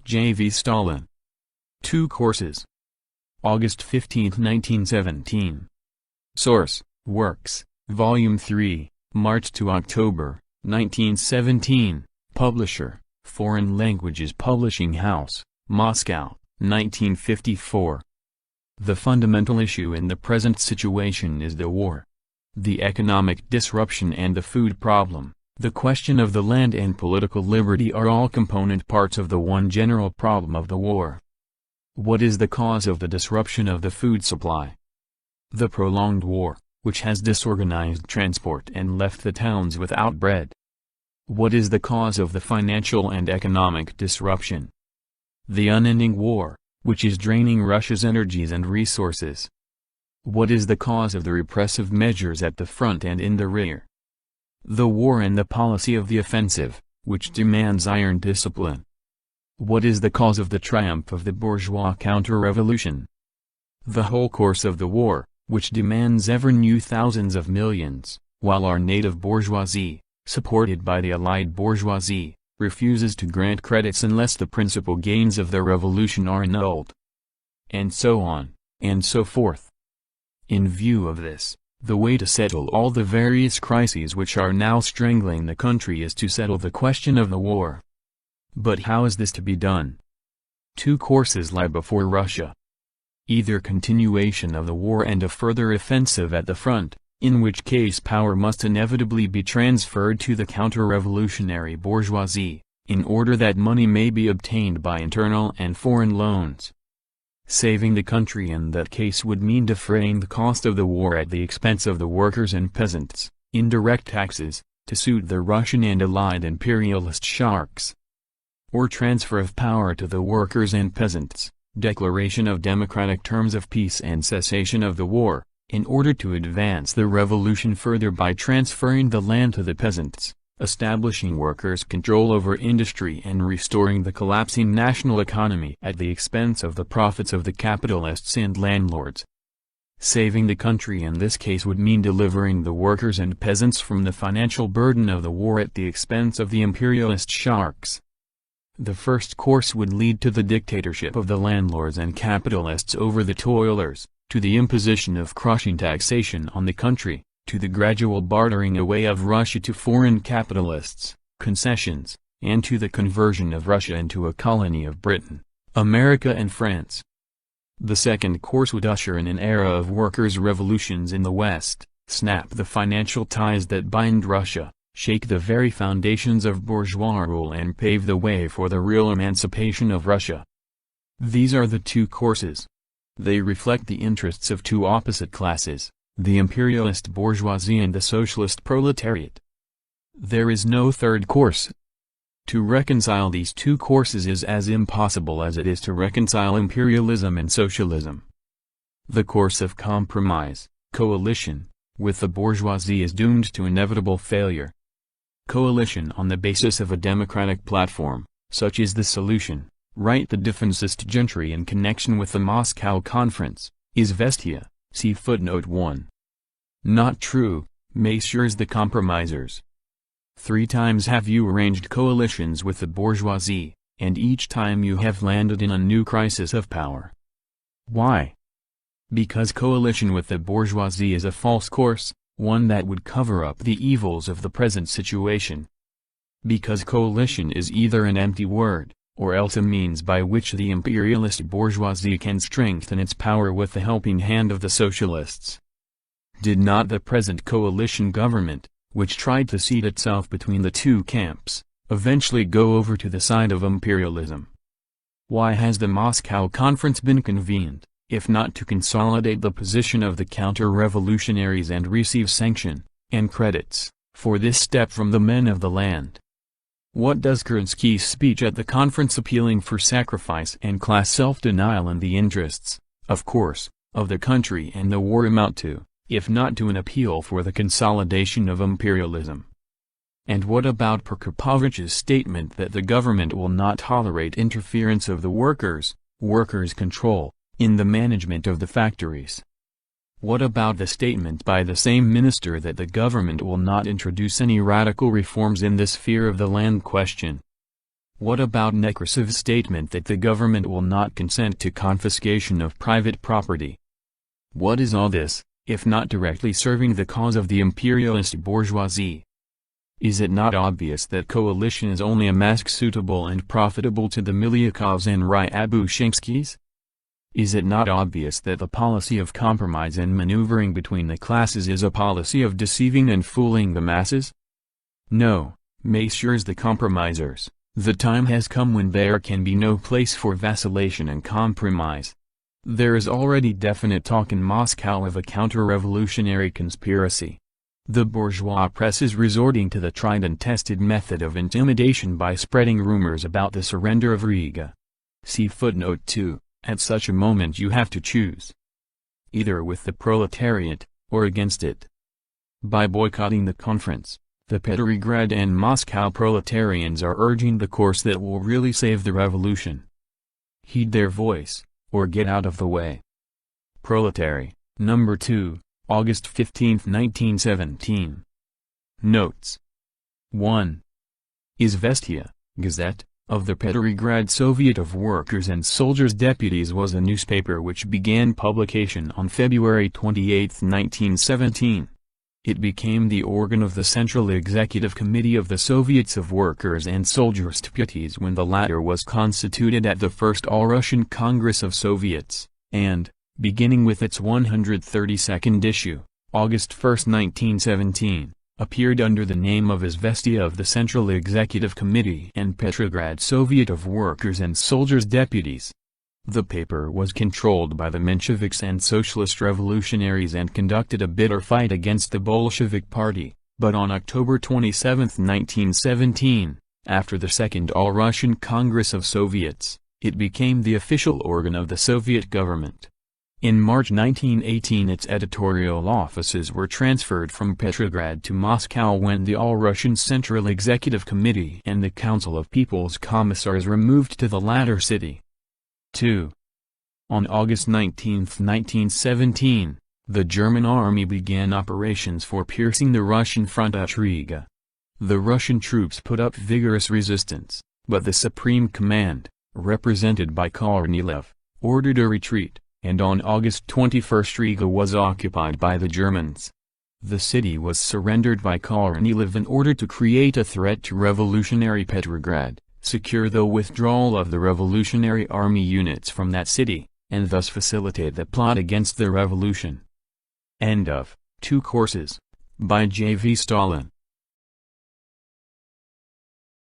J.V. Stalin. 2 courses. August 15, 1917. Source: Works, Volume 3, March to October, 1917. Publisher: Foreign Languages Publishing House, Moscow, 1954. The fundamental issue in the present situation is the war. The economic disruption and the food problem, the question of the land and political liberty are all component parts of the one general problem of the war. What is the cause of the disruption of the food supply? The prolonged war, which has disorganized transport and left the towns without bread. What is the cause of the financial and economic disruption? The unending war, which is draining Russia's energies and resources. What is the cause of the repressive measures at the front and in the rear? The war and the policy of the offensive, which demands iron discipline. What is the cause of the triumph of the bourgeois counter-revolution? The whole course of the war, which demands ever new thousands of millions, while our native bourgeoisie, supported by the Allied bourgeoisie, refuses to grant credits unless the principal gains of the revolution are annulled. And so on, and so forth. In view of this, the way to settle all the various crises which are now strangling the country is to settle the question of the war. But how is this to be done? 2 courses lie before Russia. Either continuation of the war and a further offensive at the front, in which case power must inevitably be transferred to the counter-revolutionary bourgeoisie, in order that money may be obtained by internal and foreign loans. Saving the country in that case would mean defraying the cost of the war at the expense of the workers and peasants, indirect taxes, to suit the Russian and Allied imperialist sharks. Or transfer of power to the workers and peasants, declaration of democratic terms of peace and cessation of the war, in order to advance the revolution further by transferring the land to the peasants, establishing workers' control over industry and restoring the collapsing national economy at the expense of the profits of the capitalists and landlords. Saving the country in this case would mean delivering the workers and peasants from the financial burden of the war at the expense of the imperialist sharks. The first course would lead to the dictatorship of the landlords and capitalists over the toilers, to the imposition of crushing taxation on the country, to the gradual bartering away of Russia to foreign capitalists, concessions, and to the conversion of Russia into a colony of Britain, America and France. The second course would usher in an era of workers' revolutions in the West, snap the financial ties that bind Russia, shake the very foundations of bourgeois rule and pave the way for the real emancipation of Russia. These are the 2 courses. They reflect the interests of 2 opposite classes, the imperialist bourgeoisie and the socialist proletariat. There is no third course. To reconcile these 2 courses is as impossible as it is to reconcile imperialism and socialism. The course of compromise, coalition, with the bourgeoisie is doomed to inevitable failure. Coalition on the basis of a democratic platform, such is the solution, write the defensist gentry in connection with the Moscow Conference, is Vestia, see footnote 1. Not true, messieurs the compromisers. 3 times have you arranged coalitions with the bourgeoisie, and each time you have landed in a new crisis of power. Why? Because coalition with the bourgeoisie is a false course, one that would cover up the evils of the present situation. Because coalition is either an empty word, or else a means by which the imperialist bourgeoisie can strengthen its power with the helping hand of the socialists. Did not the present coalition government, which tried to seat itself between the 2 camps, eventually go over to the side of imperialism? Why has the Moscow Conference been convened, if not to consolidate the position of the counter-revolutionaries and receive sanction, and credits, for this step from the men of the land? What does Kerensky's speech at the conference appealing for sacrifice and class self-denial in the interests, of course, of the country and the war amount to, if not to an appeal for the consolidation of imperialism? And what about Prokopovich's statement that the government will not tolerate interference of the workers' control, in the management of the factories? What about the statement by the same minister that the government will not introduce any radical reforms in the sphere of the land question? What about Nekrasov's statement that the government will not consent to confiscation of private property? What is all this, if not directly serving the cause of the imperialist bourgeoisie? Is it not obvious that coalition is only a mask suitable and profitable to the Milyakovs and Ryabushinskis? Is it not obvious that the policy of compromise and maneuvering between the classes is a policy of deceiving and fooling the masses? No, messieurs the compromisers, the time has come when there can be no place for vacillation and compromise. There is already definite talk in Moscow of a counter-revolutionary conspiracy. The bourgeois press is resorting to the tried and tested method of intimidation by spreading rumors about the surrender of Riga. See footnote 2. At such a moment you have to choose. Either with the proletariat, or against it. By boycotting the conference, the Petrograd and Moscow proletarians are urging the course that will really save the revolution. Heed their voice, or get out of the way. Proletary, number 2, August 15, 1917. Notes. 1. Izvestia, Gazette, of the Petrograd Soviet of Workers and Soldiers Deputies was a newspaper which began publication on February 28, 1917. It became the organ of the Central Executive Committee of the Soviets of Workers and Soldiers Deputies when the latter was constituted at the First All-Russian Congress of Soviets, and, beginning with its 132nd issue, August 1, 1917, appeared under the name of Izvestia of the Central Executive Committee and Petrograd Soviet of Workers and Soldiers Deputies. The paper was controlled by the Mensheviks and Socialist Revolutionaries and conducted a bitter fight against the Bolshevik Party, but on October 27, 1917, after the Second All-Russian Congress of Soviets, it became the official organ of the Soviet government. In March 1918 its editorial offices were transferred from Petrograd to Moscow when the All-Russian Central Executive Committee and the Council of People's Commissars removed to the latter city. 2. On August 19, 1917, the German army began operations for piercing the Russian front at Riga. The Russian troops put up vigorous resistance, but the Supreme Command, represented by Kornilov, ordered a retreat, and on August 21 Riga was occupied by the Germans. The city was surrendered by Kornilov in order to create a threat to revolutionary Petrograd, secure the withdrawal of the Revolutionary Army units from that city, and thus facilitate the plot against the revolution. End of 2 courses. By J.V. Stalin.